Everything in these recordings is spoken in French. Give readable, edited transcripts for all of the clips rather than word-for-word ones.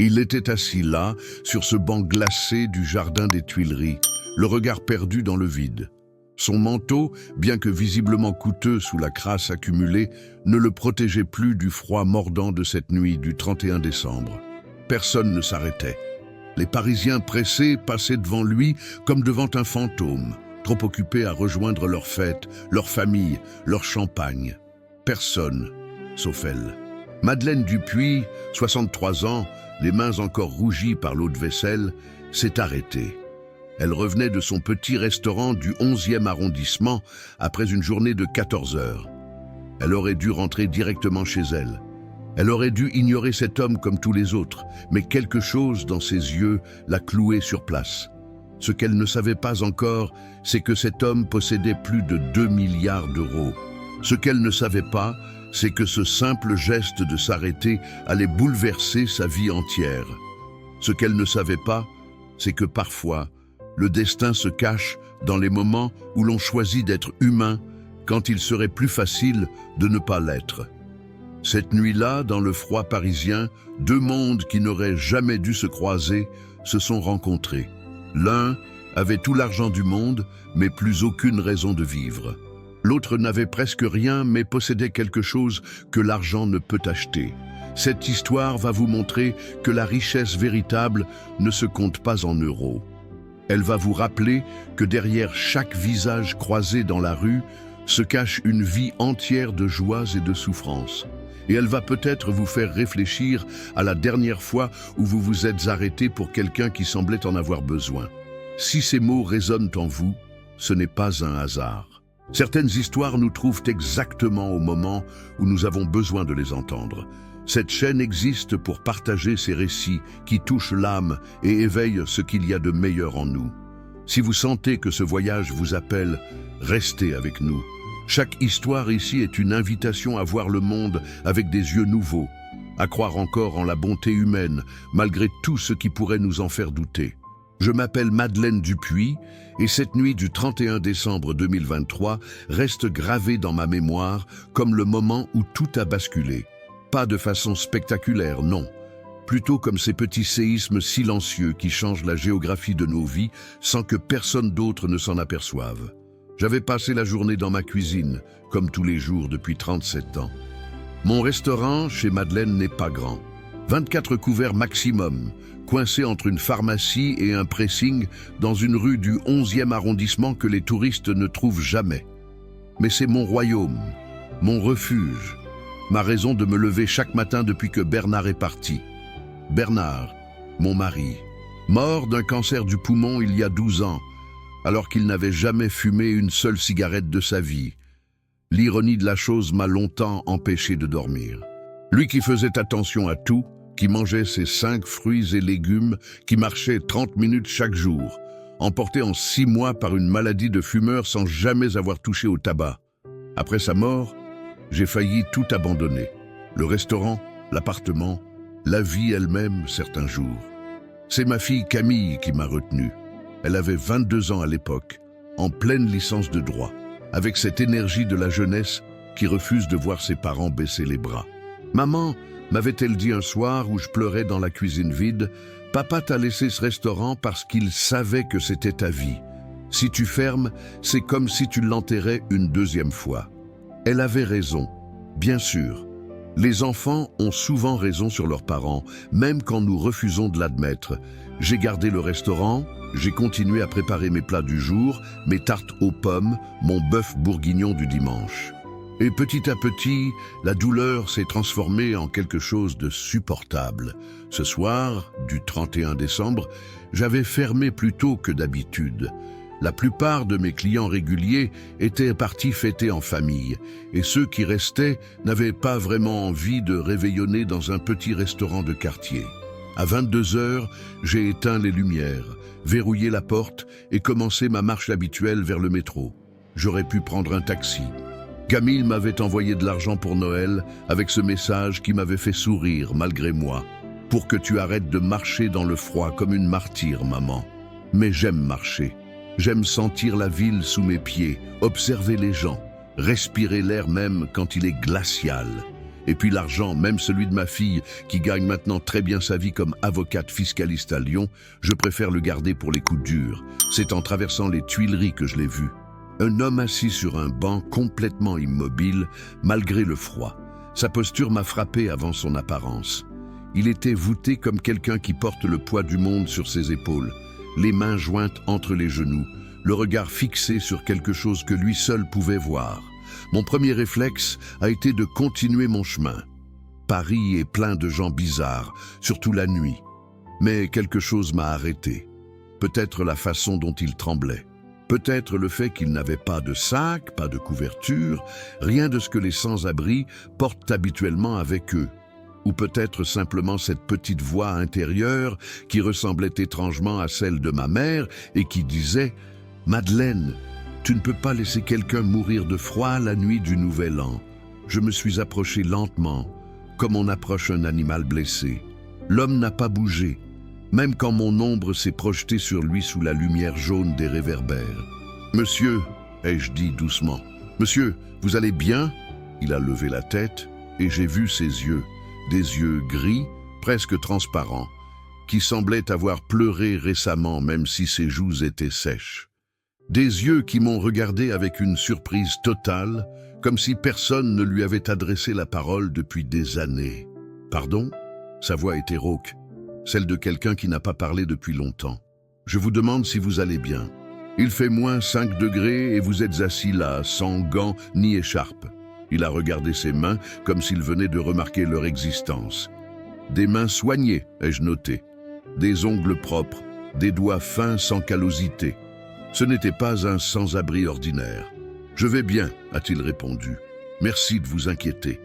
Il était assis là, sur ce banc glacé du jardin des Tuileries, le regard perdu dans le vide. Son manteau, bien que visiblement coûteux sous la crasse accumulée, ne le protégeait plus du froid mordant de cette nuit du 31 décembre. Personne ne s'arrêtait. Les Parisiens pressés passaient devant lui comme devant un fantôme, trop occupés à rejoindre leur fête, leur famille, leur champagne. Personne, sauf elle. Madeleine Dupuis, 63 ans, les mains encore rougies par l'eau de vaisselle, s'est arrêtée. Elle revenait de son petit restaurant du 11e arrondissement après une journée de 14 heures. Elle aurait dû rentrer directement chez elle. Elle aurait dû ignorer cet homme comme tous les autres, mais quelque chose dans ses yeux l'a clouée sur place. Ce qu'elle ne savait pas encore, c'est que cet homme possédait plus de 2 milliards d'euros. Ce qu'elle ne savait pas, c'est que ce simple geste de s'arrêter allait bouleverser sa vie entière. Ce qu'elle ne savait pas, c'est que parfois, le destin se cache dans les moments où l'on choisit d'être humain, quand il serait plus facile de ne pas l'être. Cette nuit-là, dans le froid parisien, deux mondes qui n'auraient jamais dû se croiser se sont rencontrés. L'un avait tout l'argent du monde, mais plus aucune raison de vivre. L'autre n'avait presque rien, mais possédait quelque chose que l'argent ne peut acheter. Cette histoire va vous montrer que la richesse véritable ne se compte pas en euros. Elle va vous rappeler que derrière chaque visage croisé dans la rue se cache une vie entière de joies et de souffrances. Et elle va peut-être vous faire réfléchir à la dernière fois où vous vous êtes arrêté pour quelqu'un qui semblait en avoir besoin. Si ces mots résonnent en vous, ce n'est pas un hasard. Certaines histoires nous trouvent exactement au moment où nous avons besoin de les entendre. Cette chaîne existe pour partager ces récits qui touchent l'âme et éveillent ce qu'il y a de meilleur en nous. Si vous sentez que ce voyage vous appelle, restez avec nous. Chaque histoire ici est une invitation à voir le monde avec des yeux nouveaux, à croire encore en la bonté humaine, malgré tout ce qui pourrait nous en faire douter. Je m'appelle Madeleine Dupuis et cette nuit du 31 décembre 2023 reste gravée dans ma mémoire comme le moment où tout a basculé. Pas de façon spectaculaire, non. Plutôt comme ces petits séismes silencieux qui changent la géographie de nos vies sans que personne d'autre ne s'en aperçoive. J'avais passé la journée dans ma cuisine, comme tous les jours depuis 37 ans. Mon restaurant, chez Madeleine, n'est pas grand. 24 couverts maximum, coincés entre une pharmacie et un pressing dans une rue du 11e arrondissement que les touristes ne trouvent jamais. Mais c'est mon royaume, mon refuge, ma raison de me lever chaque matin depuis que Bernard est parti. Bernard, mon mari, mort d'un cancer du poumon il y a 12 ans, alors qu'il n'avait jamais fumé une seule cigarette de sa vie. L'ironie de la chose m'a longtemps empêché de dormir. Lui qui faisait attention à tout, qui mangeait ses 5 fruits et légumes, qui marchait 30 minutes chaque jour, emporté en 6 mois par une maladie de fumeur sans jamais avoir touché au tabac. Après sa mort, j'ai failli tout abandonner. Le restaurant, l'appartement, la vie elle-même certains jours. C'est ma fille Camille qui m'a retenu. Elle avait 22 ans à l'époque, en pleine licence de droit, avec cette énergie de la jeunesse qui refuse de voir ses parents baisser les bras. Maman, m'avait-elle dit un soir où je pleurais dans la cuisine vide, papa t'a laissé ce restaurant parce qu'il savait que c'était ta vie. Si tu fermes, c'est comme si tu l'enterrais une deuxième fois. Elle avait raison, bien sûr. Les enfants ont souvent raison sur leurs parents, même quand nous refusons de l'admettre. J'ai gardé le restaurant, j'ai continué à préparer mes plats du jour, mes tartes aux pommes, mon bœuf bourguignon du dimanche. Et petit à petit, la douleur s'est transformée en quelque chose de supportable. Ce soir, du 31 décembre, j'avais fermé plus tôt que d'habitude. La plupart de mes clients réguliers étaient partis fêter en famille, et ceux qui restaient n'avaient pas vraiment envie de réveillonner dans un petit restaurant de quartier. À 22 heures, j'ai éteint les lumières, verrouillé la porte et commencé ma marche habituelle vers le métro. J'aurais pu prendre un taxi. Camille m'avait envoyé de l'argent pour Noël avec ce message qui m'avait fait sourire malgré moi. « Pour que tu arrêtes de marcher dans le froid comme une martyre, maman. » Mais j'aime marcher. J'aime sentir la ville sous mes pieds, observer les gens, respirer l'air même quand il est glacial. Et puis l'argent, même celui de ma fille, qui gagne maintenant très bien sa vie comme avocate fiscaliste à Lyon, je préfère le garder pour les coups durs. C'est en traversant les Tuileries que je l'ai vu. Un homme assis sur un banc complètement immobile, malgré le froid. Sa posture m'a frappé avant son apparence. Il était voûté comme quelqu'un qui porte le poids du monde sur ses épaules, les mains jointes entre les genoux, le regard fixé sur quelque chose que lui seul pouvait voir. Mon premier réflexe a été de continuer mon chemin. Paris est plein de gens bizarres, surtout la nuit. Mais quelque chose m'a arrêté. Peut-être la façon dont il tremblait. Peut-être le fait qu'il n'avait pas de sac, pas de couverture, rien de ce que les sans-abri portent habituellement avec eux. Ou peut-être simplement cette petite voix intérieure qui ressemblait étrangement à celle de ma mère et qui disait « Madeleine, tu ne peux pas laisser quelqu'un mourir de froid la nuit du Nouvel An. » Je me suis approché lentement, comme on approche un animal blessé. L'homme n'a pas bougé, même quand mon ombre s'est projetée sur lui sous la lumière jaune des réverbères. « Monsieur, ai-je dit doucement, monsieur, vous allez bien ?» Il a levé la tête et j'ai vu ses yeux, des yeux gris, presque transparents, qui semblaient avoir pleuré récemment même si ses joues étaient sèches. Des yeux qui m'ont regardé avec une surprise totale, comme si personne ne lui avait adressé la parole depuis des années. « Pardon ?» Sa voix était rauque, celle de quelqu'un qui n'a pas parlé depuis longtemps. « Je vous demande si vous allez bien. Il fait moins 5 degrés et vous êtes assis là, sans gants ni écharpe. » Il a regardé ses mains comme s'il venait de remarquer leur existence. Des mains soignées, ai-je noté. Des ongles propres, des doigts fins sans callosité. Ce n'était pas un sans-abri ordinaire. « Je vais bien », a-t-il répondu. « Merci de vous inquiéter. »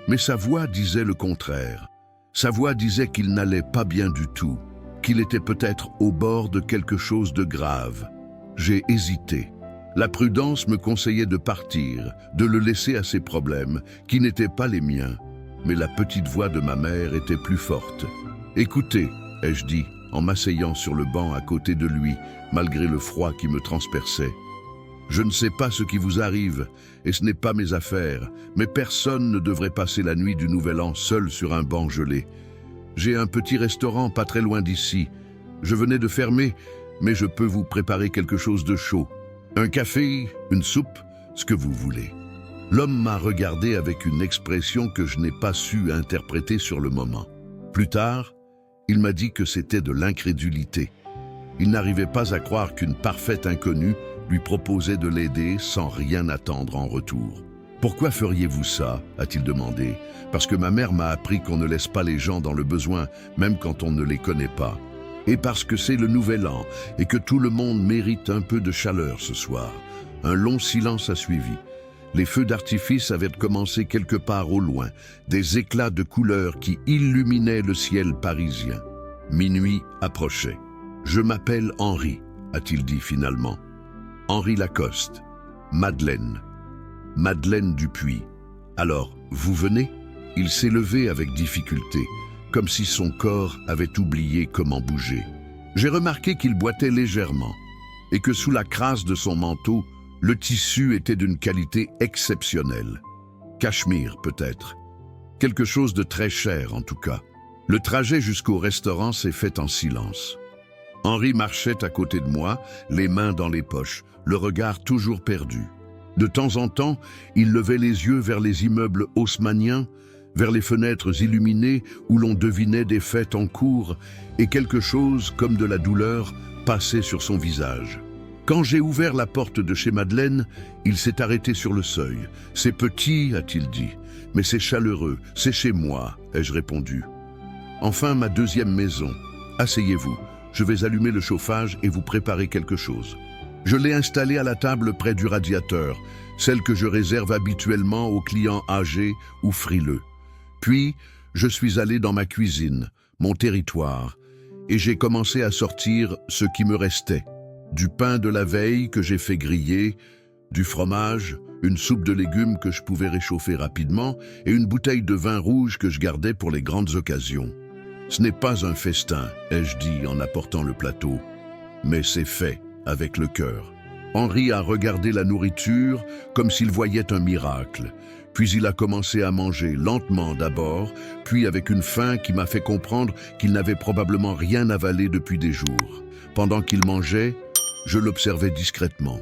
Mais sa voix disait le contraire. Sa voix disait qu'il n'allait pas bien du tout, qu'il était peut-être au bord de quelque chose de grave. J'ai hésité. La prudence me conseillait de partir, de le laisser à ses problèmes, qui n'étaient pas les miens. Mais la petite voix de ma mère était plus forte. « Écoutez », ai-je dit, en m'asseyant sur le banc à côté de lui, malgré le froid qui me transperçait. « Je ne sais pas ce qui vous arrive, et ce n'est pas mes affaires, mais personne ne devrait passer la nuit du Nouvel An seul sur un banc gelé. J'ai un petit restaurant pas très loin d'ici. Je venais de fermer, mais je peux vous préparer quelque chose de chaud. Un café, une soupe, ce que vous voulez. » L'homme m'a regardé avec une expression que je n'ai pas su interpréter sur le moment. Plus tard, il m'a dit que c'était de l'incrédulité. Il n'arrivait pas à croire qu'une parfaite inconnue lui proposait de l'aider sans rien attendre en retour. « Pourquoi feriez-vous ça ?» a-t-il demandé. « Parce que ma mère m'a appris qu'on ne laisse pas les gens dans le besoin, même quand on ne les connaît pas. Et parce que c'est le Nouvel An et que tout le monde mérite un peu de chaleur ce soir. » Un long silence a suivi. Les feux d'artifice avaient commencé quelque part au loin, des éclats de couleurs qui illuminaient le ciel parisien. Minuit approchait. « Je m'appelle Henri », a-t-il dit finalement. « Henri Lacoste. Madeleine. Madeleine Dupuis. Alors, vous venez ?» Il s'est levé avec difficulté, comme si son corps avait oublié comment bouger. J'ai remarqué qu'il boitait légèrement, et que sous la crasse de son manteau, le tissu était d'une qualité exceptionnelle. Cachemire, peut-être. Quelque chose de très cher, en tout cas. Le trajet jusqu'au restaurant s'est fait en silence. Henri marchait à côté de moi, les mains dans les poches, le regard toujours perdu. De temps en temps, il levait les yeux vers les immeubles haussmanniens, vers les fenêtres illuminées où l'on devinait des fêtes en cours, et quelque chose comme de la douleur passait sur son visage. Quand j'ai ouvert la porte de chez Madeleine, il s'est arrêté sur le seuil. « C'est petit, a-t-il dit, mais c'est chaleureux, c'est chez moi, ai-je répondu. Enfin, ma deuxième maison. Asseyez-vous, je vais allumer le chauffage et vous préparer quelque chose. » Je l'ai installée à la table près du radiateur, celle que je réserve habituellement aux clients âgés ou frileux. Puis, je suis allé dans ma cuisine, mon territoire, et j'ai commencé à sortir ce qui me restait. Du pain de la veille que j'ai fait griller, du fromage, une soupe de légumes que je pouvais réchauffer rapidement et une bouteille de vin rouge que je gardais pour les grandes occasions. Ce n'est pas un festin, ai-je dit en apportant le plateau, mais c'est fait avec le cœur. Henri a regardé la nourriture comme s'il voyait un miracle. Puis il a commencé à manger lentement d'abord, puis avec une faim qui m'a fait comprendre qu'il n'avait probablement rien avalé depuis des jours. Pendant qu'il mangeait, je l'observais discrètement.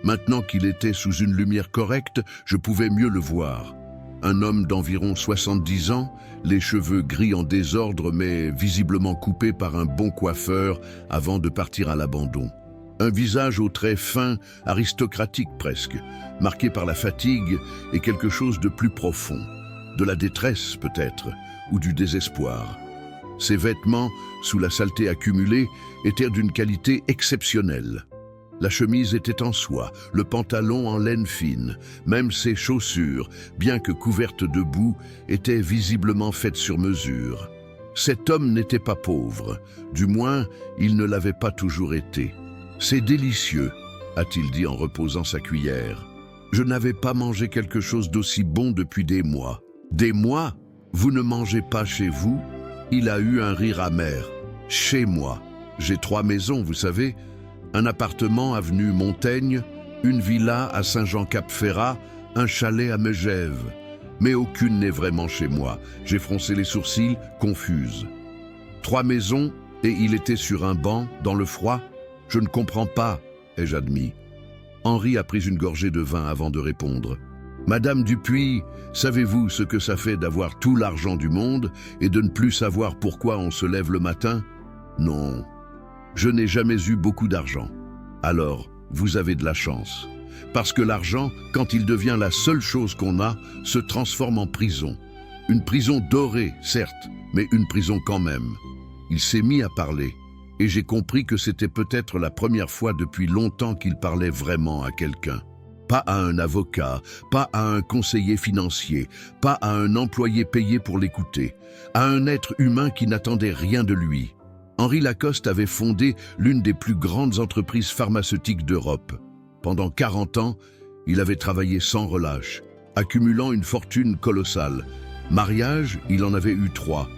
Maintenant qu'il était sous une lumière correcte, je pouvais mieux le voir. Un homme d'environ 70 ans, les cheveux gris en désordre mais visiblement coupés par un bon coiffeur avant de partir à l'abandon. Un visage aux traits fins, aristocratique presque, marqué par la fatigue et quelque chose de plus profond. De la détresse peut-être, ou du désespoir. Ses vêtements, sous la saleté accumulée, étaient d'une qualité exceptionnelle. La chemise était en soie, le pantalon en laine fine, même ses chaussures, bien que couvertes de boue, étaient visiblement faites sur mesure. Cet homme n'était pas pauvre, du moins il ne l'avait pas toujours été. « C'est délicieux », a-t-il dit en reposant sa cuillère. « Je n'avais pas mangé quelque chose d'aussi bon depuis des mois. »« Des mois ? Vous ne mangez pas chez vous ?» Il a eu un rire amer. « Chez moi. J'ai 3 maisons, vous savez. Un appartement avenue Montaigne, une villa à Saint-Jean-Cap-Ferrat, un chalet à Megève. Mais aucune n'est vraiment chez moi. » J'ai froncé les sourcils, confuse. 3 maisons, et il était sur un banc, dans le froid. Je ne comprends pas, ai-je admis. Henri a pris une gorgée de vin avant de répondre. Madame Dupuis, savez-vous ce que ça fait d'avoir tout l'argent du monde et de ne plus savoir pourquoi on se lève le matin? Non, je n'ai jamais eu beaucoup d'argent. Alors, vous avez de la chance. Parce que l'argent, quand il devient la seule chose qu'on a, se transforme en prison. Une prison dorée, certes, mais une prison quand même. Il s'est mis à parler. Et j'ai compris que c'était peut-être la première fois depuis longtemps qu'il parlait vraiment à quelqu'un. Pas à un avocat, pas à un conseiller financier, pas à un employé payé pour l'écouter, à un être humain qui n'attendait rien de lui. Henri Lacoste avait fondé l'une des plus grandes entreprises pharmaceutiques d'Europe. Pendant 40 ans, il avait travaillé sans relâche, accumulant une fortune colossale. Mariage, il en avait eu 3.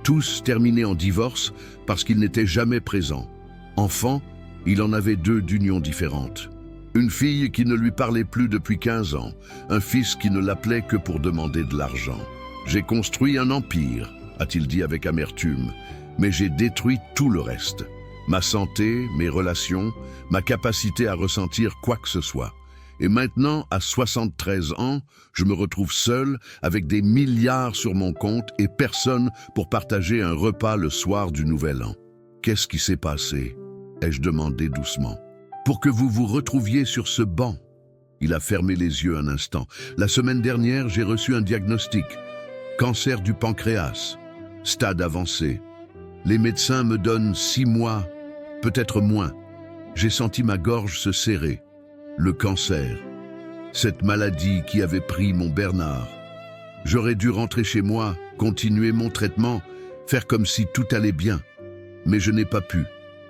Tous terminés en divorce parce qu'il n'était jamais présent. Enfant, il en avait 2 d'unions différentes. Une fille qui ne lui parlait plus depuis 15 ans, un fils qui ne l'appelait que pour demander de l'argent. « J'ai construit un empire », a-t-il dit avec amertume, mais j'ai détruit tout le reste. Ma santé, mes relations, ma capacité à ressentir quoi que ce soit. Et maintenant, à 73 ans, je me retrouve seul avec des milliards sur mon compte et personne pour partager un repas le soir du Nouvel An. Qu'est-ce qui s'est passé? Ai-je demandé doucement. Pour que vous vous retrouviez sur ce banc. Il a fermé les yeux un instant. La semaine dernière, j'ai reçu un diagnostic. Cancer du pancréas. Stade avancé. Les médecins me donnent 6 mois, peut-être moins. J'ai senti ma gorge se serrer. Le cancer, cette maladie qui avait pris mon Bernard. J'aurais dû rentrer chez moi, continuer mon traitement, faire comme si tout allait bien. Mais je n'ai pas pu.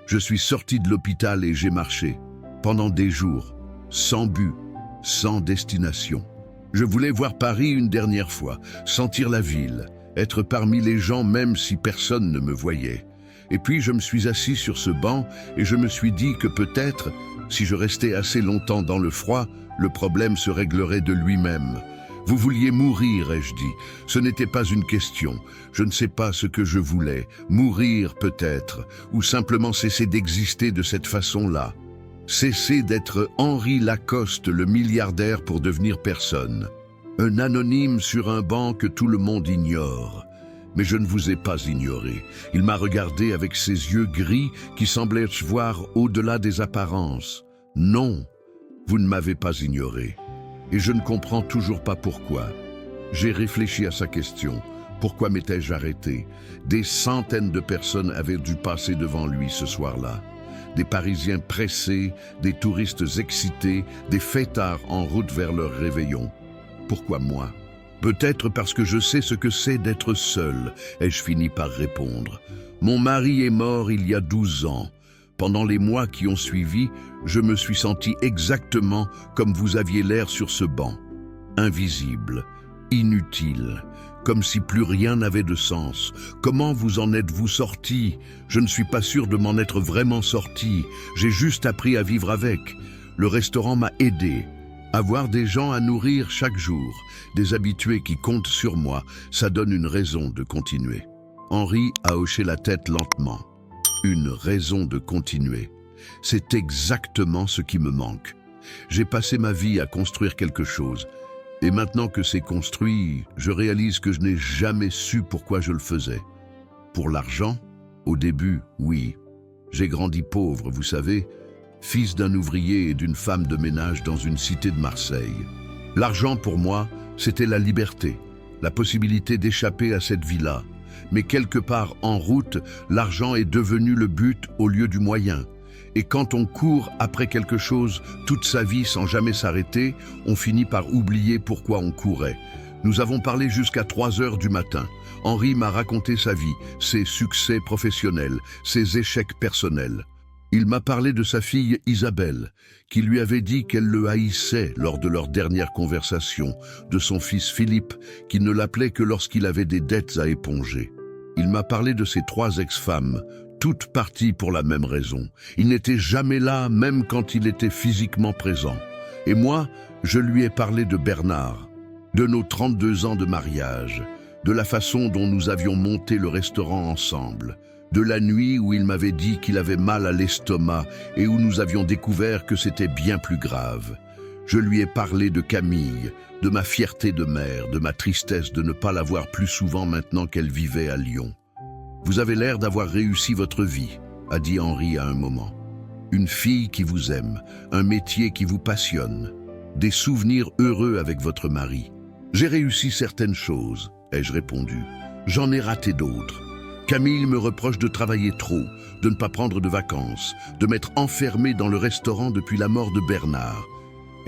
Je suis sorti de l'hôpital et j'ai marché. Pendant des jours, sans but, sans destination. Je voulais voir Paris une dernière fois, sentir la ville, être parmi les gens même si personne ne me voyait. Et puis je me suis assis sur ce banc et je me suis dit que peut-être, si je restais assez longtemps dans le froid, le problème se réglerait de lui-même. Vous vouliez mourir, ai-je dit. Ce n'était pas une question. Je ne sais pas ce que je voulais. Mourir peut-être, ou simplement cesser d'exister de cette façon-là. Cesser d'être Henri Lacoste, le milliardaire, pour devenir personne. Un anonyme sur un banc que tout le monde ignore. Mais je ne vous ai pas ignoré. Il m'a regardé avec ses yeux gris qui semblaient voir au-delà des apparences. Non, vous ne m'avez pas ignoré. Et je ne comprends toujours pas pourquoi. J'ai réfléchi à sa question. Pourquoi m'étais-je arrêté? Des centaines de personnes avaient dû passer devant lui ce soir-là. Des Parisiens pressés, des touristes excités, des fêtards en route vers leur réveillon. Pourquoi moi? Peut-être parce que je sais ce que c'est d'être seul, ai-je fini par répondre. Mon mari est mort il y a 12 ans. Pendant les mois qui ont suivi, je me suis senti exactement comme vous aviez l'air sur ce banc. Invisible, inutile, comme si plus rien n'avait de sens. Comment vous en êtes-vous sorti? Je ne suis pas sûr de m'en être vraiment sorti. J'ai juste appris à vivre avec. le restaurant m'a aidé. Avoir des gens à nourrir chaque jour, des habitués qui comptent sur moi, ça donne une raison de continuer. Henri a hoché la tête lentement. Une raison de continuer. C'est exactement ce qui me manque. J'ai passé ma vie à construire quelque chose. Et maintenant que c'est construit, je réalise que je n'ai jamais su pourquoi je le faisais. Pour l'argent? Au début, oui. J'ai grandi pauvre, vous savez, fils d'un ouvrier et d'une femme de ménage dans une cité de Marseille. L'argent pour moi, c'était la liberté, la possibilité d'échapper à cette vie-là. Mais quelque part en route, l'argent est devenu le but au lieu du moyen. Et quand on court après quelque chose toute sa vie sans jamais s'arrêter, on finit par oublier pourquoi on courait. Nous avons parlé jusqu'à 3 heures du matin. Henri m'a raconté sa vie, ses succès professionnels, ses échecs personnels. Il m'a parlé de sa fille Isabelle, qui lui avait dit qu'elle le haïssait lors de leur dernière conversation, de son fils Philippe, qui ne l'appelait que lorsqu'il avait des dettes à éponger. Il m'a parlé de ses 3 ex-femmes, toutes parties pour la même raison. Il n'était jamais là, même quand il était physiquement présent. Et moi, je lui ai parlé de Bernard, de nos 32 ans de mariage, de la façon dont nous avions monté le restaurant ensemble, de la nuit où il m'avait dit qu'il avait mal à l'estomac et où nous avions découvert que c'était bien plus grave. Je lui ai parlé de Camille, de ma fierté de mère, de ma tristesse de ne pas la voir plus souvent maintenant qu'elle vivait à Lyon. « Vous avez l'air d'avoir réussi votre vie », a dit Henri à un moment. « Une fille qui vous aime, un métier qui vous passionne, des souvenirs heureux avec votre mari. »« J'ai réussi certaines choses », ai-je répondu. « J'en ai raté d'autres. Camille me reproche de travailler trop, de ne pas prendre de vacances, de m'être enfermé dans le restaurant depuis la mort de Bernard.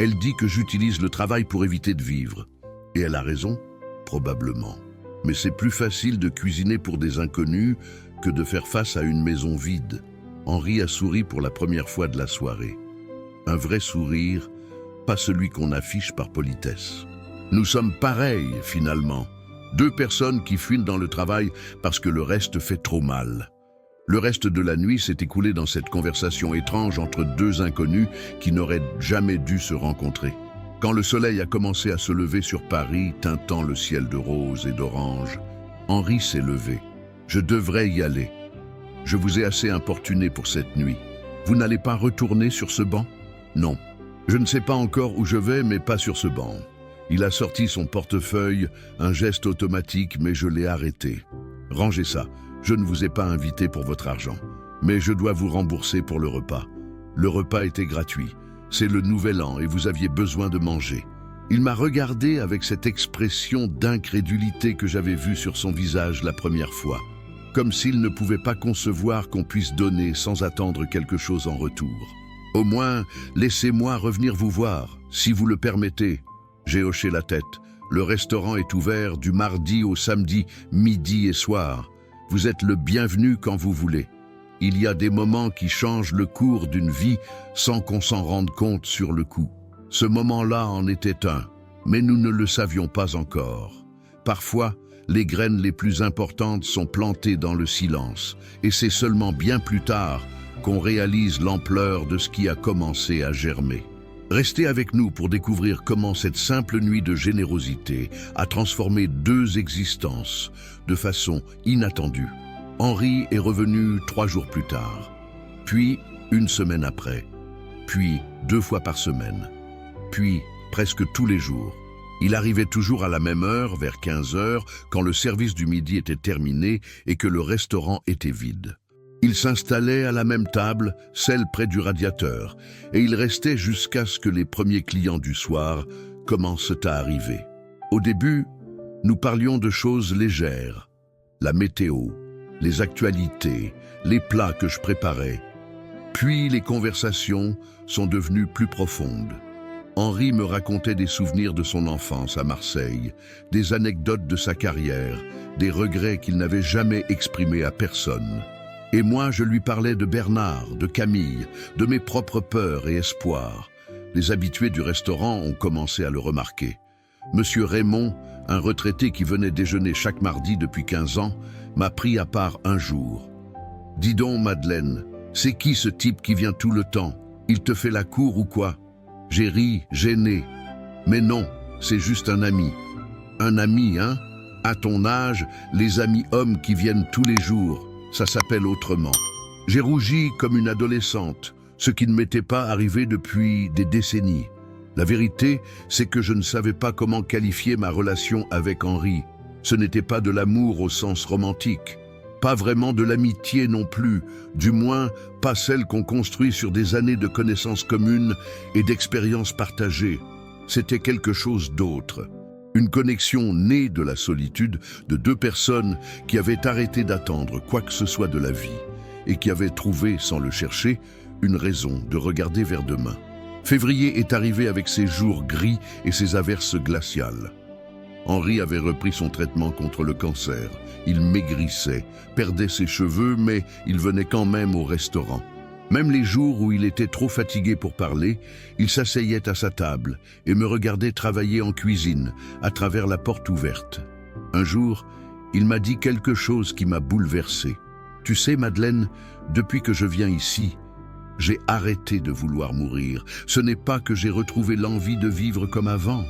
Elle dit que j'utilise le travail pour éviter de vivre. Et elle a raison, probablement. Mais c'est plus facile de cuisiner pour des inconnus que de faire face à une maison vide. » Henri a souri pour la première fois de la soirée. Un vrai sourire, pas celui qu'on affiche par politesse. Nous sommes pareils, finalement. 2 personnes qui fuient dans le travail parce que le reste fait trop mal. Le reste de la nuit s'est écoulé dans cette conversation étrange entre 2 inconnus qui n'auraient jamais dû se rencontrer. Quand le soleil a commencé à se lever sur Paris, teintant le ciel de rose et d'orange, Henri s'est levé. « Je devrais y aller. Je vous ai assez importuné pour cette nuit. Vous n'allez pas retourner sur ce banc ? » ?»« Non. Je ne sais pas encore où je vais, mais pas sur ce banc. » Il a sorti son portefeuille, un geste automatique, mais je l'ai arrêté. « Rangez ça. Je ne vous ai pas invité pour votre argent. Mais je dois vous rembourser pour le repas. Le repas était gratuit. C'est le nouvel an et vous aviez besoin de manger. » Il m'a regardé avec cette expression d'incrédulité que j'avais vue sur son visage la première fois, comme s'il ne pouvait pas concevoir qu'on puisse donner sans attendre quelque chose en retour. « Au moins, laissez-moi revenir vous voir, si vous le permettez. » J'ai hoché la tête. « Le restaurant est ouvert du mardi au samedi, midi et soir. Vous êtes le bienvenu quand vous voulez. Il y a des moments qui changent le cours d'une vie sans qu'on s'en rende compte sur le coup. Ce moment-là en était un, mais nous ne le savions pas encore. Parfois, les graines les plus importantes sont plantées dans le silence, et c'est seulement bien plus tard qu'on réalise l'ampleur de ce qui a commencé à germer. Restez avec nous pour découvrir comment cette simple nuit de générosité a transformé 2 existences de façon inattendue. Henri est revenu 3 jours plus tard, puis 1 semaine après, puis 2 fois par semaine, puis presque tous les jours. Il arrivait toujours à la même heure, vers 15 heures, quand le service du midi était terminé et que le restaurant était vide. Il s'installait à la même table, celle près du radiateur, et il restait jusqu'à ce que les premiers clients du soir commencent à arriver. Au début, nous parlions de choses légères, la météo, les actualités, les plats que je préparais. Puis les conversations sont devenues plus profondes. Henri me racontait des souvenirs de son enfance à Marseille, des anecdotes de sa carrière, des regrets qu'il n'avait jamais exprimés à personne. Et moi, je lui parlais de Bernard, de Camille, de mes propres peurs et espoirs. Les habitués du restaurant ont commencé à le remarquer. Monsieur Raymond, un retraité qui venait déjeuner chaque mardi depuis 15 ans, m'a pris à part un jour. « Dis donc, Madeleine, c'est qui ce type qui vient tout le temps? Il te fait la cour ou quoi ?» J'ai ri, gêné. Mais non, c'est juste un ami. Un ami, hein? À ton âge, les amis hommes qui viennent tous les jours, ça s'appelle autrement. J'ai rougi comme une adolescente, ce qui ne m'était pas arrivé depuis des décennies. La vérité, c'est que je ne savais pas comment qualifier ma relation avec Henri. Ce n'était pas de l'amour au sens romantique. Pas vraiment de l'amitié non plus, du moins pas celle qu'on construit sur des années de connaissances communes et d'expériences partagées. C'était quelque chose d'autre. Une connexion née de la solitude de deux personnes qui avaient arrêté d'attendre quoi que ce soit de la vie et qui avaient trouvé, sans le chercher, une raison de regarder vers demain. Février est arrivé avec ses jours gris et ses averses glaciales. Henri avait repris son traitement contre le cancer. Il maigrissait, perdait ses cheveux, mais il venait quand même au restaurant. Même les jours où il était trop fatigué pour parler, il s'asseyait à sa table et me regardait travailler en cuisine, à travers la porte ouverte. Un jour, il m'a dit quelque chose qui m'a bouleversé. « Tu sais, Madeleine, depuis que je viens ici, j'ai arrêté de vouloir mourir. Ce n'est pas que j'ai retrouvé l'envie de vivre comme avant,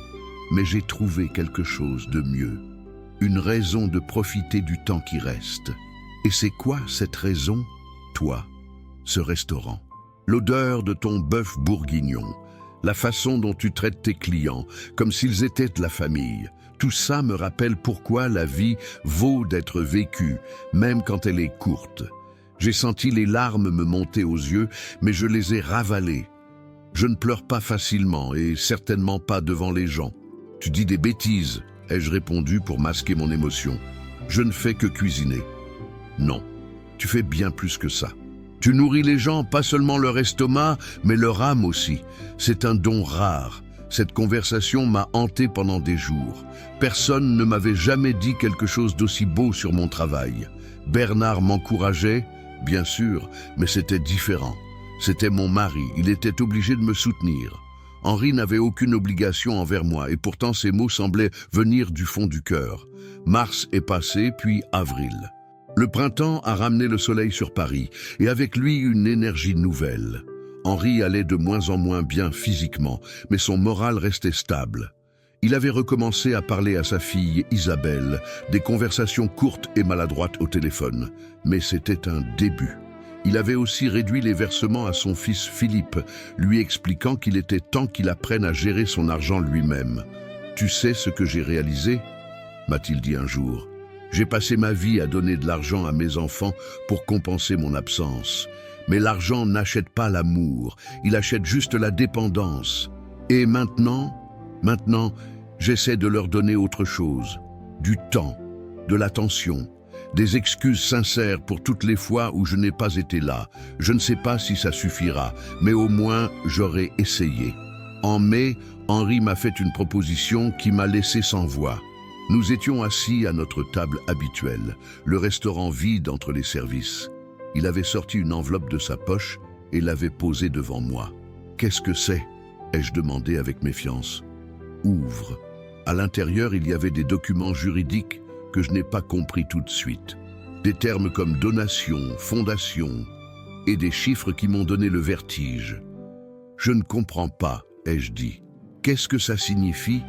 mais j'ai trouvé quelque chose de mieux. Une raison de profiter du temps qui reste. Et c'est quoi cette raison? Toi, ce restaurant. L'odeur de ton bœuf bourguignon. La façon dont tu traites tes clients, comme s'ils étaient de la famille. Tout ça me rappelle pourquoi la vie vaut d'être vécue, même quand elle est courte. J'ai senti les larmes me monter aux yeux, mais je les ai ravalées. Je ne pleure pas facilement et certainement pas devant les gens. Tu dis des bêtises, ai-je répondu pour masquer mon émotion. Je ne fais que cuisiner. Non, tu fais bien plus que ça. Tu nourris les gens, pas seulement leur estomac, mais leur âme aussi. C'est un don rare. Cette conversation m'a hanté pendant des jours. Personne ne m'avait jamais dit quelque chose d'aussi beau sur mon travail. Bernard m'encourageait, bien sûr, mais c'était différent. C'était mon mari, il était obligé de me soutenir. Henri n'avait aucune obligation envers moi, et pourtant ces mots semblaient venir du fond du cœur. Mars est passé, puis avril. Le printemps a ramené le soleil sur Paris, et avec lui une énergie nouvelle. Henri allait de moins en moins bien physiquement, mais son moral restait stable. Il avait recommencé à parler à sa fille Isabelle, des conversations courtes et maladroites au téléphone, mais c'était un début. Il avait aussi réduit les versements à son fils Philippe, lui expliquant qu'il était temps qu'il apprenne à gérer son argent lui-même. « Tu sais ce que j'ai réalisé ?» m'a-t-il dit un jour. « J'ai passé ma vie à donner de l'argent à mes enfants pour compenser mon absence. Mais l'argent n'achète pas l'amour, il achète juste la dépendance. Et maintenant, j'essaie de leur donner autre chose. Du temps, de l'attention, des excuses sincères pour toutes les fois où je n'ai pas été là. Je ne sais pas si ça suffira, mais au moins j'aurai essayé. » En mai, Henri m'a fait une proposition qui m'a laissé sans voix. Nous étions assis à notre table habituelle, le restaurant vide entre les services. Il avait sorti une enveloppe de sa poche et l'avait posée devant moi. « Qu'est-ce que c'est ?» ai-je demandé avec méfiance. « Ouvre. » À l'intérieur, il y avait des documents juridiques que je n'ai pas compris tout de suite. Des termes comme donation, fondation et des chiffres qui m'ont donné le vertige. « Je ne comprends pas, ai-je dit. Qu'est-ce que ça signifie ? »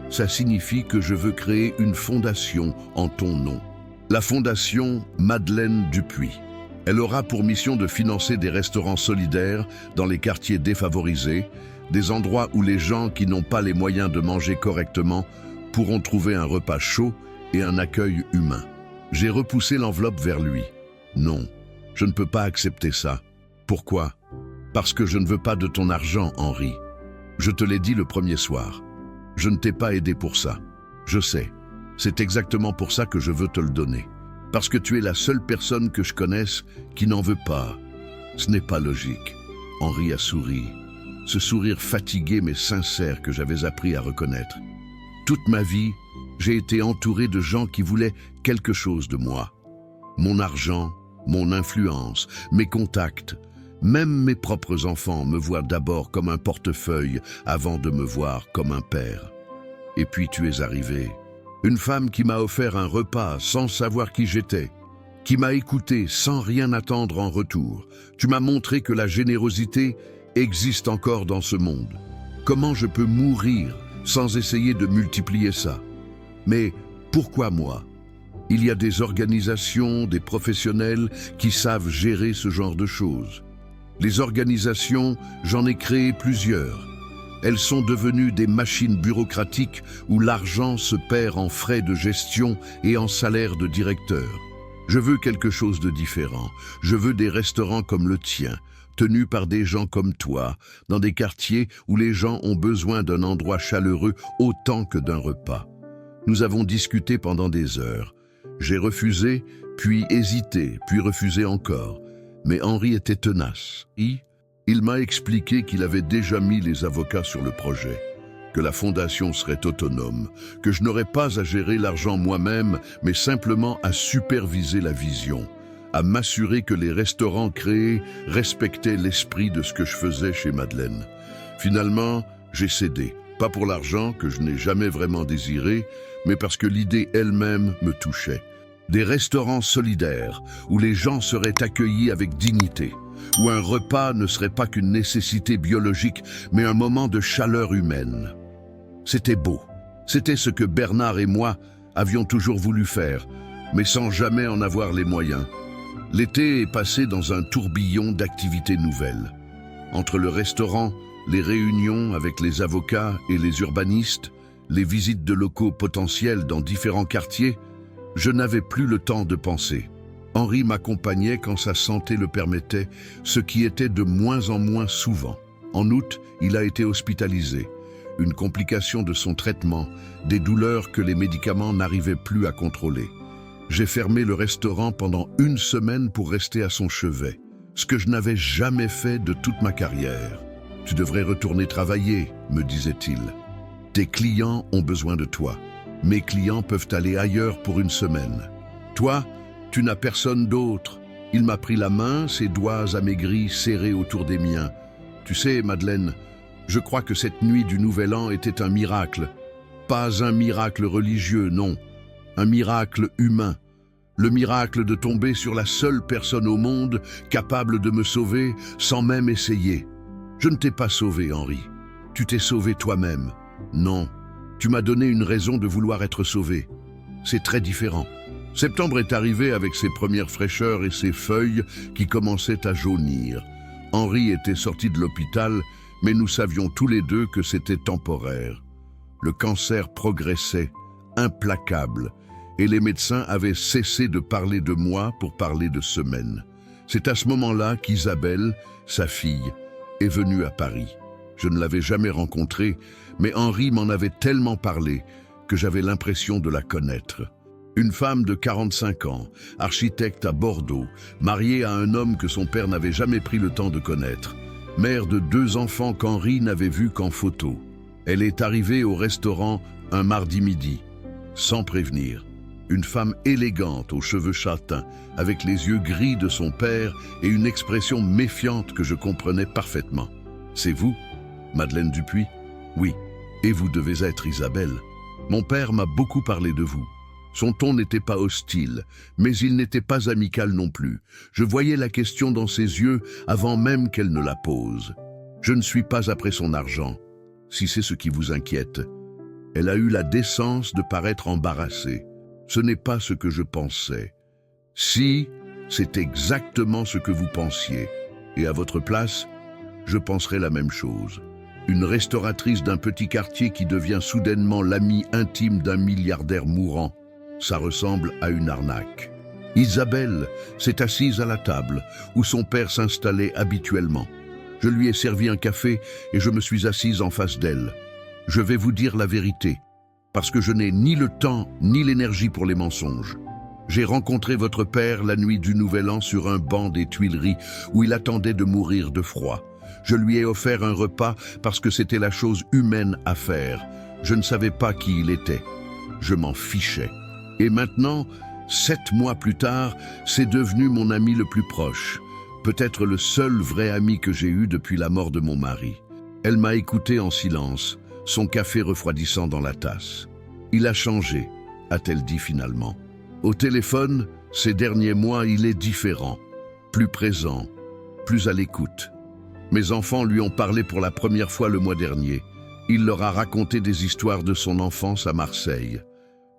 Ça signifie que je veux créer une fondation en ton nom. La fondation Madeleine Dupuis. Elle aura pour mission de financer des restaurants solidaires dans les quartiers défavorisés, des endroits où les gens qui n'ont pas les moyens de manger correctement pourront trouver un repas chaud et un accueil humain. J'ai repoussé l'enveloppe vers lui. Non, je ne peux pas accepter ça. Pourquoi? Parce que je ne veux pas de ton argent, Henri. Je te l'ai dit le premier soir. Je ne t'ai pas aidé pour ça. Je sais. C'est exactement pour ça que je veux te le donner. Parce que tu es la seule personne que je connaisse qui n'en veut pas. Ce n'est pas logique. Henri a souri. Ce sourire fatigué mais sincère que j'avais appris à reconnaître. Toute ma vie, j'ai été entouré de gens qui voulaient quelque chose de moi. Mon argent, mon influence, mes contacts. Même mes propres enfants me voient d'abord comme un portefeuille avant de me voir comme un père. Et puis tu es arrivé. Une femme qui m'a offert un repas sans savoir qui j'étais, qui m'a écouté sans rien attendre en retour. Tu m'as montré que la générosité existe encore dans ce monde. Comment je peux mourir sans essayer de multiplier ça? Mais pourquoi moi? Il y a des organisations, des professionnels qui savent gérer ce genre de choses. Les organisations, j'en ai créé plusieurs. Elles sont devenues des machines bureaucratiques où l'argent se perd en frais de gestion et en salaire de directeur. Je veux quelque chose de différent. Je veux des restaurants comme le tien, tenus par des gens comme toi, dans des quartiers où les gens ont besoin d'un endroit chaleureux autant que d'un repas. Nous avons discuté pendant des heures. J'ai refusé, puis hésité, puis refusé encore. Mais Henri était tenace. Il m'a expliqué qu'il avait déjà mis les avocats sur le projet, que la fondation serait autonome, que je n'aurais pas à gérer l'argent moi-même, mais simplement à superviser la vision, à m'assurer que les restaurants créés respectaient l'esprit de ce que je faisais chez Madeleine. Finalement, j'ai cédé, pas pour l'argent que je n'ai jamais vraiment désiré, mais parce que l'idée elle-même me touchait. Des restaurants solidaires, où les gens seraient accueillis avec dignité, où un repas ne serait pas qu'une nécessité biologique, mais un moment de chaleur humaine. C'était beau. C'était ce que Bernard et moi avions toujours voulu faire, mais sans jamais en avoir les moyens. L'été est passé dans un tourbillon d'activités nouvelles. Entre le restaurant, les réunions avec les avocats et les urbanistes, les visites de locaux potentiels dans différents quartiers, je n'avais plus le temps de penser. Henri m'accompagnait quand sa santé le permettait, ce qui était de moins en moins souvent. En août, il a été hospitalisé. Une complication de son traitement, des douleurs que les médicaments n'arrivaient plus à contrôler. J'ai fermé le restaurant pendant 1 semaine pour rester à son chevet, ce que je n'avais jamais fait de toute ma carrière. « Tu devrais retourner travailler », me disait-il. « Tes clients ont besoin de toi. Mes clients peuvent aller ailleurs pour 1 semaine. Toi, tu n'as personne d'autre. » Il m'a pris la main, ses doigts amaigris serrés autour des miens. « Tu sais, Madeleine, je crois que cette nuit du Nouvel An était un miracle. Pas un miracle religieux, non. Un miracle humain. Le miracle de tomber sur la seule personne au monde capable de me sauver sans même essayer. Je ne t'ai pas sauvé, Henri. Tu t'es sauvé toi-même. Non, tu m'as donné une raison de vouloir être sauvé. C'est très différent. Septembre est arrivé avec ses premières fraîcheurs et ses feuilles qui commençaient à jaunir. Henri était sorti de l'hôpital, mais nous savions tous les deux que c'était temporaire. Le cancer progressait, implacable, et les médecins avaient cessé de parler de moi pour parler de semaines. C'est à ce moment-là qu'Isabelle, sa fille, est venue à Paris. Je ne l'avais jamais rencontrée, mais Henri m'en avait tellement parlé que j'avais l'impression de la connaître. Une femme de 45 ans, architecte à Bordeaux, mariée à un homme que son père n'avait jamais pris le temps de connaître, mère de 2 enfants qu'Henri n'avait vus qu'en photo. Elle est arrivée au restaurant un mardi midi, sans prévenir. Une femme élégante aux cheveux châtains, avec les yeux gris de son père et une expression méfiante que je comprenais parfaitement. « C'est vous, Madeleine Dupuis ?»« Oui, et vous devez être Isabelle. Mon père m'a beaucoup parlé de vous. Son ton n'était pas hostile, mais il n'était pas amical non plus. Je voyais la question dans ses yeux avant même qu'elle ne la pose. Je ne suis pas après son argent, si c'est ce qui vous inquiète. » Elle a eu la décence de paraître embarrassée. Ce n'est pas ce que je pensais. Si, c'est exactement ce que vous pensiez. Et à votre place, je penserais la même chose. Une restauratrice d'un petit quartier qui devient soudainement l'amie intime d'un milliardaire mourant. Ça ressemble à une arnaque. Isabelle s'est assise à la table où son père s'installait habituellement. Je lui ai servi un café et je me suis assise en face d'elle. Je vais vous dire la vérité, parce que je n'ai ni le temps ni l'énergie pour les mensonges. J'ai rencontré votre père la nuit du Nouvel An sur un banc des Tuileries où il attendait de mourir de froid. Je lui ai offert un repas parce que c'était la chose humaine à faire. Je ne savais pas qui il était. Je m'en fichais. Et maintenant, 7 mois plus tard, c'est devenu mon ami le plus proche. Peut-être le seul vrai ami que j'ai eu depuis la mort de mon mari. Elle m'a écouté en silence, son café refroidissant dans la tasse. « Il a changé », a-t-elle dit finalement. Au téléphone, ces derniers mois, il est différent, plus présent, plus à l'écoute. Mes enfants lui ont parlé pour la première fois le mois dernier. Il leur a raconté des histoires de son enfance à Marseille.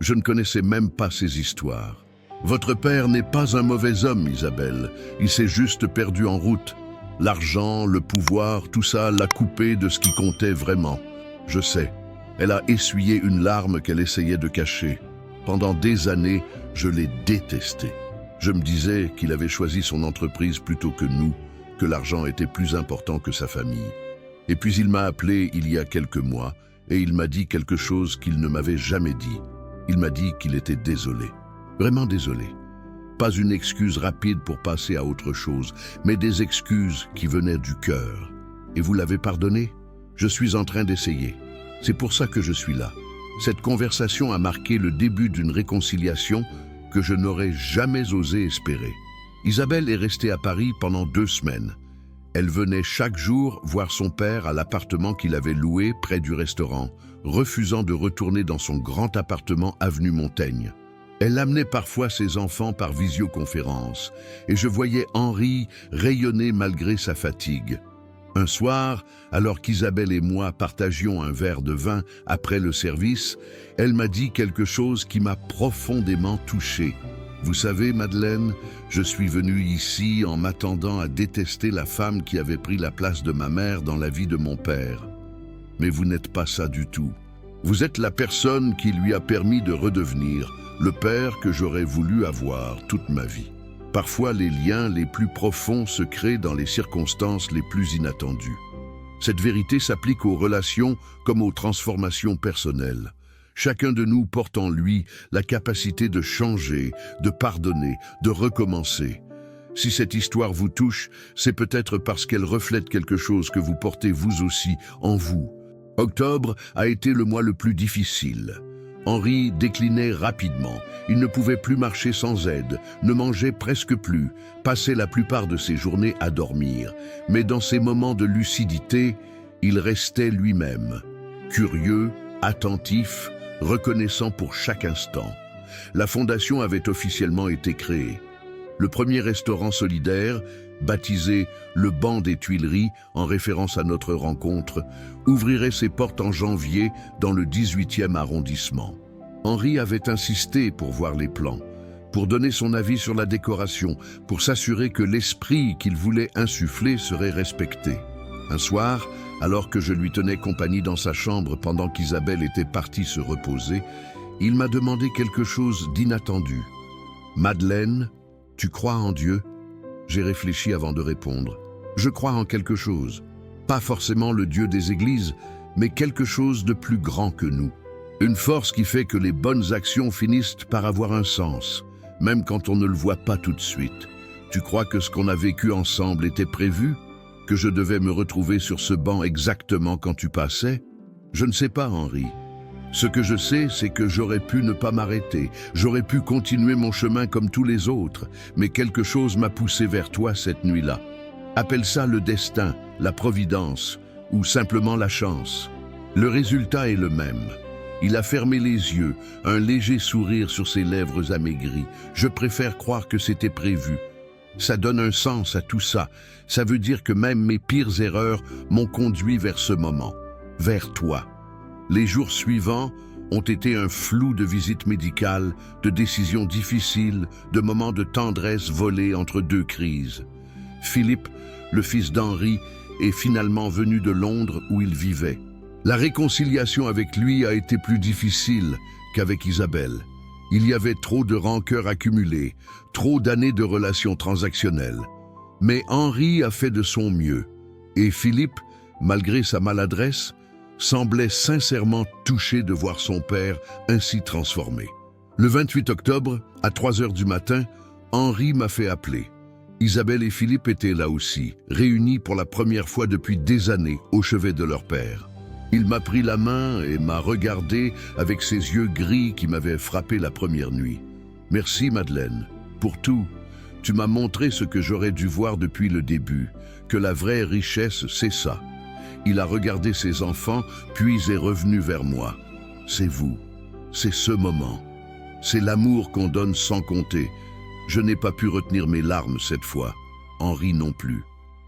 Je ne connaissais même pas ces histoires. Votre père n'est pas un mauvais homme, Isabelle. Il s'est juste perdu en route. L'argent, le pouvoir, tout ça l'a coupé de ce qui comptait vraiment. Je sais. Elle a essuyé une larme qu'elle essayait de cacher. Pendant des années, je l'ai détesté. Je me disais qu'il avait choisi son entreprise plutôt que nous, que l'argent était plus important que sa famille. Et puis il m'a appelé il y a quelques mois et il m'a dit quelque chose qu'il ne m'avait jamais dit. Il m'a dit qu'il était désolé. Vraiment désolé. Pas une excuse rapide pour passer à autre chose, mais des excuses qui venaient du cœur. Et vous l'avez pardonné? Je suis en train d'essayer. C'est pour ça que je suis là. Cette conversation a marqué le début d'une réconciliation que je n'aurais jamais osé espérer. Isabelle est restée à Paris pendant 2 semaines. Elle venait chaque jour voir son père à l'appartement qu'il avait loué près du restaurant, refusant de retourner dans son grand appartement avenue Montaigne. Elle amenait parfois ses enfants par visioconférence, et je voyais Henri rayonner malgré sa fatigue. Un soir, alors qu'Isabelle et moi partagions un verre de vin après le service, elle m'a dit quelque chose qui m'a profondément touché. « Vous savez, Madeleine, je suis venu ici en m'attendant à détester la femme qui avait pris la place de ma mère dans la vie de mon père. Mais vous n'êtes pas ça du tout. Vous êtes la personne qui lui a permis de redevenir le père que j'aurais voulu avoir toute ma vie. Parfois, les liens les plus profonds se créent dans les circonstances les plus inattendues. Cette vérité s'applique aux relations comme aux transformations personnelles. Chacun de nous porte en lui la capacité de changer, de pardonner, de recommencer. Si cette histoire vous touche, c'est peut-être parce qu'elle reflète quelque chose que vous portez vous aussi en vous. Octobre a été le mois le plus difficile. Henri déclinait rapidement. Il ne pouvait plus marcher sans aide, ne mangeait presque plus, passait la plupart de ses journées à dormir. Mais dans ces moments de lucidité, il restait lui-même, curieux, attentif, reconnaissant pour chaque instant. La fondation avait officiellement été créée. Le premier restaurant solidaire, baptisé le Banc des Tuileries en référence à notre rencontre, ouvrirait ses portes en janvier dans le 18e arrondissement. Henri avait insisté pour voir les plans, pour donner son avis sur la décoration, pour s'assurer que l'esprit qu'il voulait insuffler serait respecté. Un soir, alors que je lui tenais compagnie dans sa chambre pendant qu'Isabelle était partie se reposer, il m'a demandé quelque chose d'inattendu. « Madeleine, tu crois en Dieu ?» J'ai réfléchi avant de répondre. Je crois en quelque chose. Pas forcément le Dieu des églises, mais quelque chose de plus grand que nous. Une force qui fait que les bonnes actions finissent par avoir un sens, même quand on ne le voit pas tout de suite. Tu crois que ce qu'on a vécu ensemble était prévu? Que je devais me retrouver sur ce banc exactement quand tu passais? Je ne sais pas, Henri. Ce que je sais, c'est que j'aurais pu ne pas m'arrêter, j'aurais pu continuer mon chemin comme tous les autres, mais quelque chose m'a poussé vers toi cette nuit-là. Appelle ça le destin, la providence, ou simplement la chance. Le résultat est le même. Il a fermé les yeux, un léger sourire sur ses lèvres amaigries. Je préfère croire que c'était prévu. Ça donne un sens à tout ça. Ça veut dire que même mes pires erreurs m'ont conduit vers ce moment, vers toi. Les jours suivants ont été un flou de visites médicales, de décisions difficiles, de moments de tendresse volés entre 2 crises. Philippe, le fils d'Henri, est finalement venu de Londres où il vivait. La réconciliation avec lui a été plus difficile qu'avec Isabelle. Il y avait trop de rancœur accumulée, trop d'années de relations transactionnelles. Mais Henri a fait de son mieux. Et Philippe, malgré sa maladresse, semblait sincèrement touché de voir son père ainsi transformé. Le 28 octobre, à 3 heures du matin, Henri m'a fait appeler. Isabelle et Philippe étaient là aussi, réunis pour la première fois depuis des années au chevet de leur père. Il m'a pris la main et m'a regardé avec ses yeux gris qui m'avaient frappé la première nuit. « Merci Madeleine, pour tout. Tu m'as montré ce que j'aurais dû voir depuis le début, que la vraie richesse, c'est ça. » Il a regardé ses enfants, puis est revenu vers moi. « C'est vous, c'est ce moment. C'est l'amour qu'on donne sans compter. Je n'ai pas pu retenir mes larmes cette fois. Henri non plus.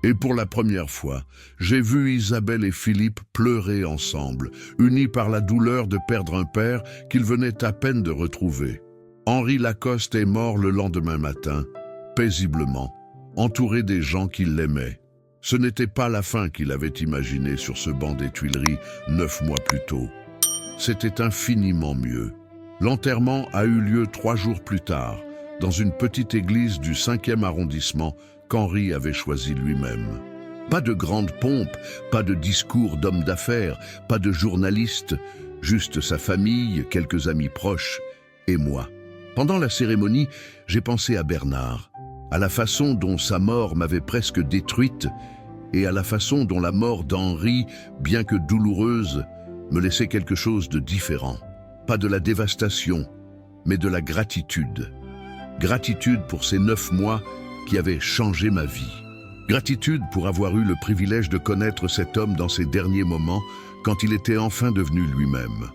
Et pour la première fois, j'ai vu Isabelle et Philippe pleurer ensemble, unis par la douleur de perdre un père qu'ils venaient à peine de retrouver. Henri Lacoste est mort le lendemain matin, paisiblement, entouré des gens qui l'aimaient. Ce n'était pas la fin qu'il avait imaginée sur ce banc des Tuileries 9 mois plus tôt. C'était infiniment mieux. L'enterrement a eu lieu 3 jours plus tard, dans une petite église du 5e arrondissement qu'Henri avait choisi lui-même. Pas de grande pompe, pas de discours d'homme d'affaires, pas de journaliste, juste sa famille, quelques amis proches et moi. Pendant la cérémonie, j'ai pensé à Bernard, à la façon dont sa mort m'avait presque détruite et à la façon dont la mort d'Henri, bien que douloureuse, me laissait quelque chose de différent. Pas de la dévastation, mais de la gratitude. Gratitude pour ces 9 mois qui avaient changé ma vie. Gratitude pour avoir eu le privilège de connaître cet homme dans ses derniers moments, quand il était enfin devenu lui-même.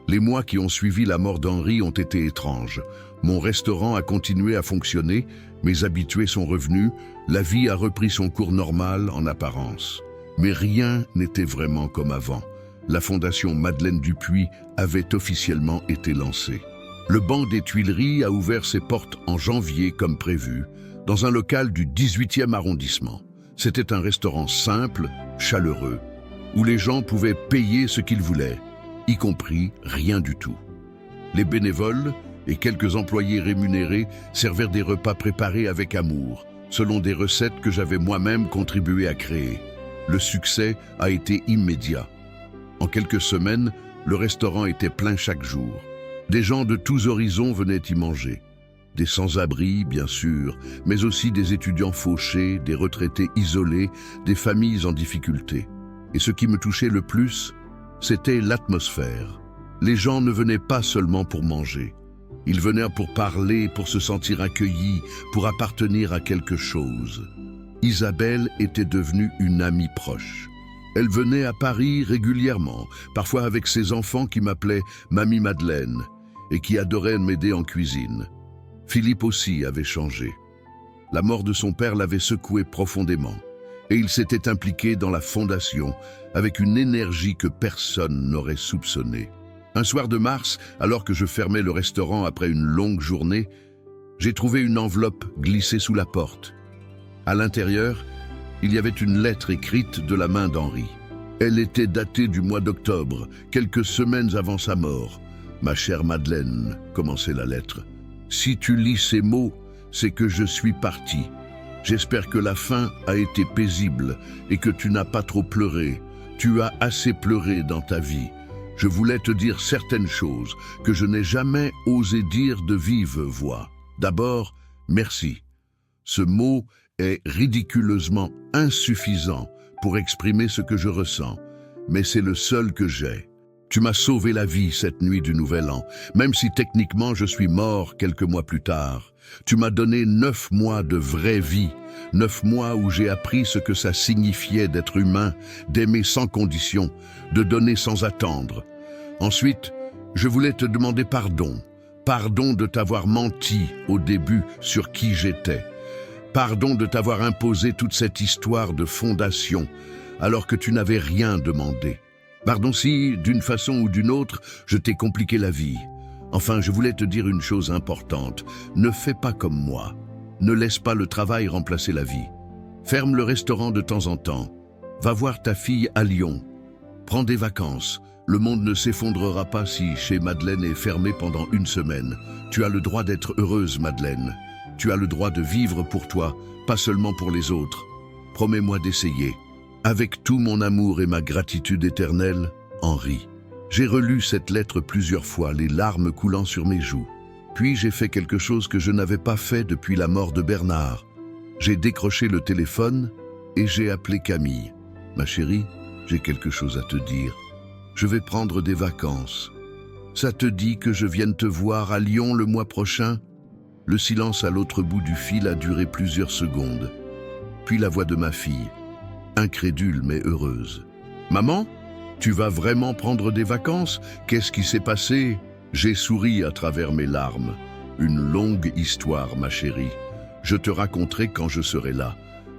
Les mois qui ont suivi la mort d'Henri ont été étranges. Mon restaurant a continué à fonctionner, mes habitués sont revenus, la vie a repris son cours normal en apparence. Mais rien n'était vraiment comme avant. La fondation Madeleine Dupuis avait officiellement été lancée. Le banc des Tuileries a ouvert ses portes en janvier comme prévu, dans un local du 18e arrondissement. C'était un restaurant simple, chaleureux, où les gens pouvaient payer ce qu'ils voulaient, y compris rien du tout. Les bénévoles et quelques employés rémunérés servirent des repas préparés avec amour, selon des recettes que j'avais moi-même contribué à créer. Le succès a été immédiat. En quelques semaines, le restaurant était plein chaque jour. Des gens de tous horizons venaient y manger. Des sans-abri, bien sûr, mais aussi des étudiants fauchés, des retraités isolés, des familles en difficulté. Et ce qui me touchait le plus, c'était l'atmosphère. Les gens ne venaient pas seulement pour manger. Ils venaient pour parler, pour se sentir accueillis, pour appartenir à quelque chose. Isabelle était devenue une amie proche. Elle venait à Paris régulièrement, parfois avec ses enfants qui m'appelaient Mamie Madeleine et qui adoraient m'aider en cuisine. Philippe aussi avait changé. La mort de son père l'avait secoué profondément et il s'était impliqué dans la fondation avec une énergie que personne n'aurait soupçonnée. Un soir de mars, alors que je fermais le restaurant après une longue journée, j'ai trouvé une enveloppe glissée sous la porte. À l'intérieur, il y avait une lettre écrite de la main d'Henri. Elle était datée du mois d'octobre, quelques semaines avant sa mort. « Ma chère Madeleine », commençait la lettre, « si tu lis ces mots, c'est que je suis parti. J'espère que la fin a été paisible et que tu n'as pas trop pleuré. Tu as assez pleuré dans ta vie. Je voulais te dire certaines choses que je n'ai jamais osé dire de vive voix. D'abord, merci. Ce mot est ridiculeusement insuffisant pour exprimer ce que je ressens, mais c'est le seul que j'ai. Tu m'as sauvé la vie cette nuit du Nouvel An, même si techniquement je suis mort quelques mois plus tard. Tu m'as donné 9 mois de vraie vie, 9 mois où j'ai appris ce que ça signifiait d'être humain, d'aimer sans condition, de donner sans attendre. Ensuite, je voulais te demander pardon. Pardon de t'avoir menti au début sur qui j'étais. Pardon de t'avoir imposé toute cette histoire de fondation, alors que tu n'avais rien demandé. Pardon si, d'une façon ou d'une autre, je t'ai compliqué la vie. Enfin, je voulais te dire une chose importante. Ne fais pas comme moi. Ne laisse pas le travail remplacer la vie. Ferme le restaurant de temps en temps. Va voir ta fille à Lyon. Prends des vacances. Le monde ne s'effondrera pas si chez Madeleine est fermé pendant 1 semaine. Tu as le droit d'être heureuse, Madeleine. Tu as le droit de vivre pour toi, pas seulement pour les autres. Promets-moi d'essayer. Avec tout mon amour et ma gratitude éternelle, Henri. J'ai relu cette lettre plusieurs fois, les larmes coulant sur mes joues. Puis j'ai fait quelque chose que je n'avais pas fait depuis la mort de Bernard. J'ai décroché le téléphone et j'ai appelé Camille. « Ma chérie, j'ai quelque chose à te dire. Je vais prendre des vacances. Ça te dit que je vienne te voir à Lyon le mois prochain ?» Le silence à l'autre bout du fil a duré plusieurs secondes. Puis la voix de ma fille, incrédule mais heureuse. « Maman, tu vas vraiment prendre des vacances? Qu'est-ce qui s'est passé ?» J'ai souri à travers mes larmes. « Une longue histoire, ma chérie. Je te raconterai quand je serai là.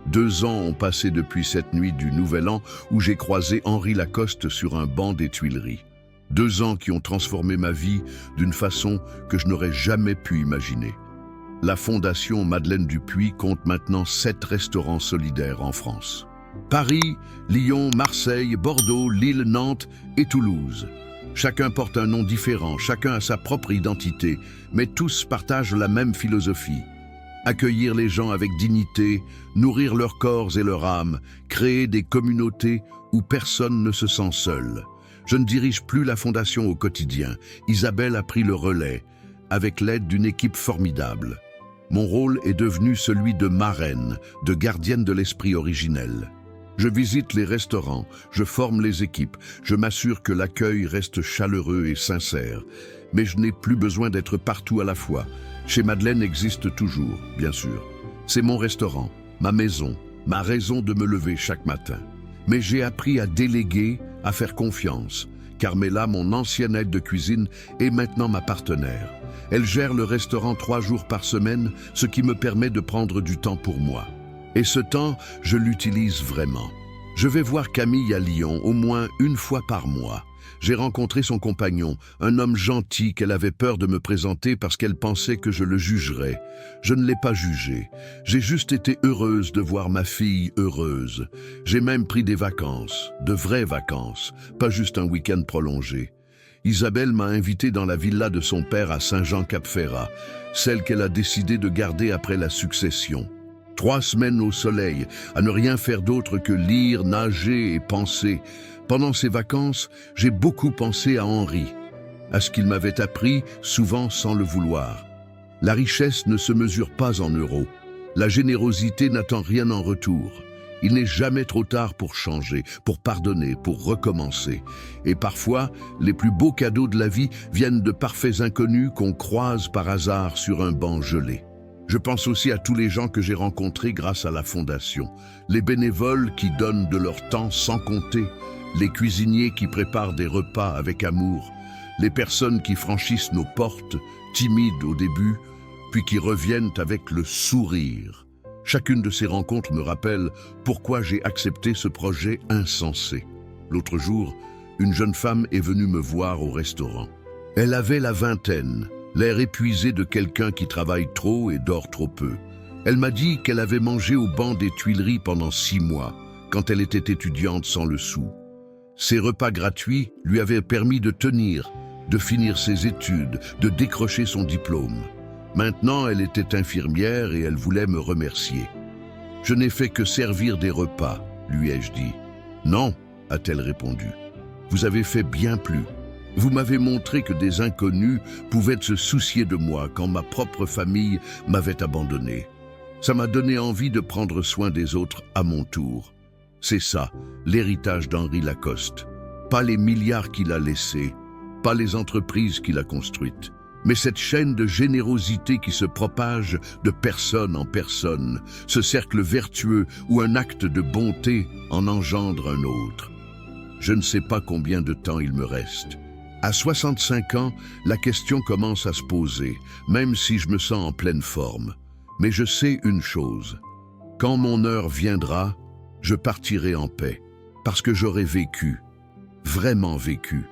2 ans ont passé depuis cette nuit du Nouvel An où j'ai croisé Henri Lacoste sur un banc des Tuileries. 2 ans qui ont transformé ma vie d'une façon que je n'aurais jamais pu imaginer. La Fondation Madeleine Dupuy compte maintenant 7 restaurants solidaires en France. Paris, Lyon, Marseille, Bordeaux, Lille, Nantes et Toulouse. Chacun porte un nom différent, chacun a sa propre identité, mais tous partagent la même philosophie. Accueillir les gens avec dignité, nourrir leurs corps et leur âme, créer des communautés où personne ne se sent seul. Je ne dirige plus la Fondation au quotidien. Isabelle a pris le relais, avec l'aide d'une équipe formidable. Mon rôle est devenu celui de marraine, de gardienne de l'esprit originel. Je visite les restaurants, je forme les équipes, je m'assure que l'accueil reste chaleureux et sincère. Mais je n'ai plus besoin d'être partout à la fois. Chez Madeleine existe toujours, bien sûr. C'est mon restaurant, ma maison, ma raison de me lever chaque matin. Mais j'ai appris à déléguer, à faire confiance. Carmela, mon ancienne aide de cuisine, est maintenant ma partenaire. Elle gère le restaurant 3 jours par semaine, ce qui me permet de prendre du temps pour moi. Et ce temps, je l'utilise vraiment. Je vais voir Camille à Lyon au moins 1 fois par mois. J'ai rencontré son compagnon, un homme gentil qu'elle avait peur de me présenter parce qu'elle pensait que je le jugerais. Je ne l'ai pas jugé. J'ai juste été heureuse de voir ma fille heureuse. J'ai même pris des vacances, de vraies vacances, pas juste un week-end prolongé. Isabelle m'a invité dans la villa de son père à Saint-Jean-Cap-Ferrat, celle qu'elle a décidé de garder après la succession. 3 semaines au soleil, à ne rien faire d'autre que lire, nager et penser. Pendant ces vacances, j'ai beaucoup pensé à Henri, à ce qu'il m'avait appris, souvent sans le vouloir. La richesse ne se mesure pas en euros. La générosité n'attend rien en retour. Il n'est jamais trop tard pour changer, pour pardonner, pour recommencer. Et parfois, les plus beaux cadeaux de la vie viennent de parfaits inconnus qu'on croise par hasard sur un banc gelé. Je pense aussi à tous les gens que j'ai rencontrés grâce à la Fondation. Les bénévoles qui donnent de leur temps sans compter, les cuisiniers qui préparent des repas avec amour, les personnes qui franchissent nos portes, timides au début, puis qui reviennent avec le sourire. Chacune de ces rencontres me rappelle pourquoi j'ai accepté ce projet insensé. L'autre jour, une jeune femme est venue me voir au restaurant. Elle avait la vingtaine, l'air épuisé de quelqu'un qui travaille trop et dort trop peu. Elle m'a dit qu'elle avait mangé au banc des Tuileries pendant 6 mois, quand elle était étudiante sans le sou. Ces repas gratuits lui avaient permis de tenir, de finir ses études, de décrocher son diplôme. Maintenant, elle était infirmière et elle voulait me remercier. « Je n'ai fait que servir des repas », lui ai-je dit. « Non », a-t-elle répondu. « Vous avez fait bien plus. Vous m'avez montré que des inconnus pouvaient se soucier de moi quand ma propre famille m'avait abandonné. Ça m'a donné envie de prendre soin des autres à mon tour. C'est ça, l'héritage d'Henri Lacoste. Pas les milliards qu'il a laissés, pas les entreprises qu'il a construites, mais cette chaîne de générosité qui se propage de personne en personne, ce cercle vertueux où un acte de bonté en engendre un autre. Je ne sais pas combien de temps il me reste. À 65 ans, la question commence à se poser, même si je me sens en pleine forme. Mais je sais une chose, quand mon heure viendra, je partirai en paix, parce que j'aurai vécu, vraiment vécu.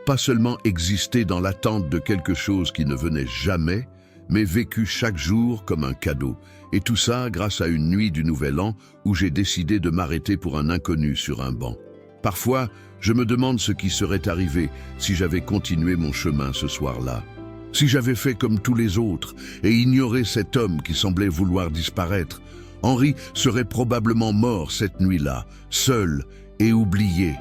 Pas seulement exister dans l'attente de quelque chose qui ne venait jamais, mais vécu chaque jour comme un cadeau. Et tout ça grâce à une nuit du Nouvel An où j'ai décidé de m'arrêter pour un inconnu sur un banc. Parfois, je me demande ce qui serait arrivé si j'avais continué mon chemin ce soir-là. Si j'avais fait comme tous les autres et ignoré cet homme qui semblait vouloir disparaître, Henri serait probablement mort cette nuit-là, seul et oublié.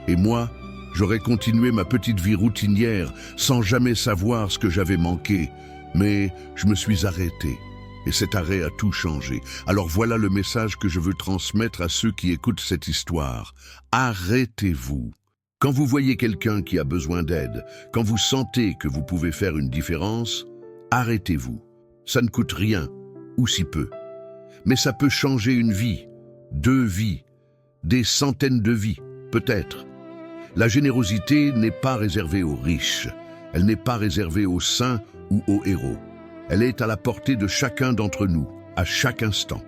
Et moi, j'aurais continué ma petite vie routinière sans jamais savoir ce que j'avais manqué. Mais je me suis arrêté. Et cet arrêt a tout changé. Alors voilà le message que je veux transmettre à ceux qui écoutent cette histoire. Arrêtez-vous. Quand vous voyez quelqu'un qui a besoin d'aide, quand vous sentez que vous pouvez faire une différence, arrêtez-vous. Ça ne coûte rien, ou si peu. Mais ça peut changer une vie, 2 vies, des centaines de vies, peut-être. La générosité n'est pas réservée aux riches. Elle n'est pas réservée aux saints ou aux héros. Elle est à la portée de chacun d'entre nous, à chaque instant.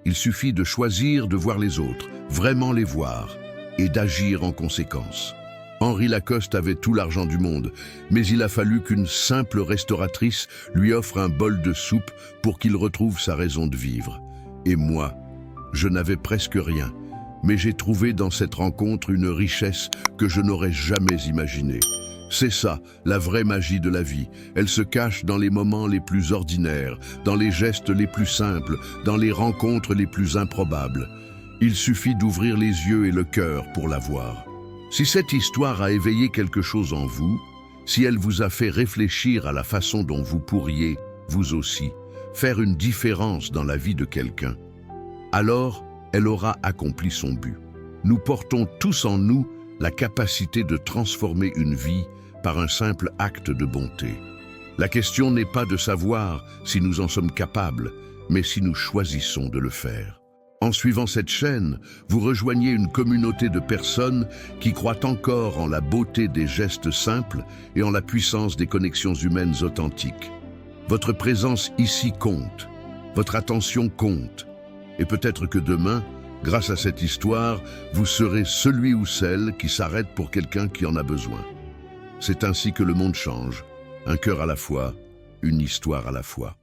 Il suffit de choisir de voir les autres, vraiment les voir, et d'agir en conséquence. Henri Lacoste avait tout l'argent du monde, mais il a fallu qu'une simple restauratrice lui offre un bol de soupe pour qu'il retrouve sa raison de vivre. Et moi, je n'avais presque rien, mais j'ai trouvé dans cette rencontre une richesse que je n'aurais jamais imaginée. C'est ça, la vraie magie de la vie. Elle se cache dans les moments les plus ordinaires, dans les gestes les plus simples, dans les rencontres les plus improbables. Il suffit d'ouvrir les yeux et le cœur pour la voir. Si cette histoire a éveillé quelque chose en vous, si elle vous a fait réfléchir à la façon dont vous pourriez, vous aussi, faire une différence dans la vie de quelqu'un, alors elle aura accompli son but. Nous portons tous en nous la capacité de transformer une vie par un simple acte de bonté. La question n'est pas de savoir si nous en sommes capables, mais si nous choisissons de le faire. En suivant cette chaîne, vous rejoignez une communauté de personnes qui croient encore en la beauté des gestes simples et en la puissance des connexions humaines authentiques. Votre présence ici compte, votre attention compte, et peut-être que demain, grâce à cette histoire, vous serez celui ou celle qui s'arrête pour quelqu'un qui en a besoin. C'est ainsi que le monde change, un cœur à la fois, une histoire à la fois.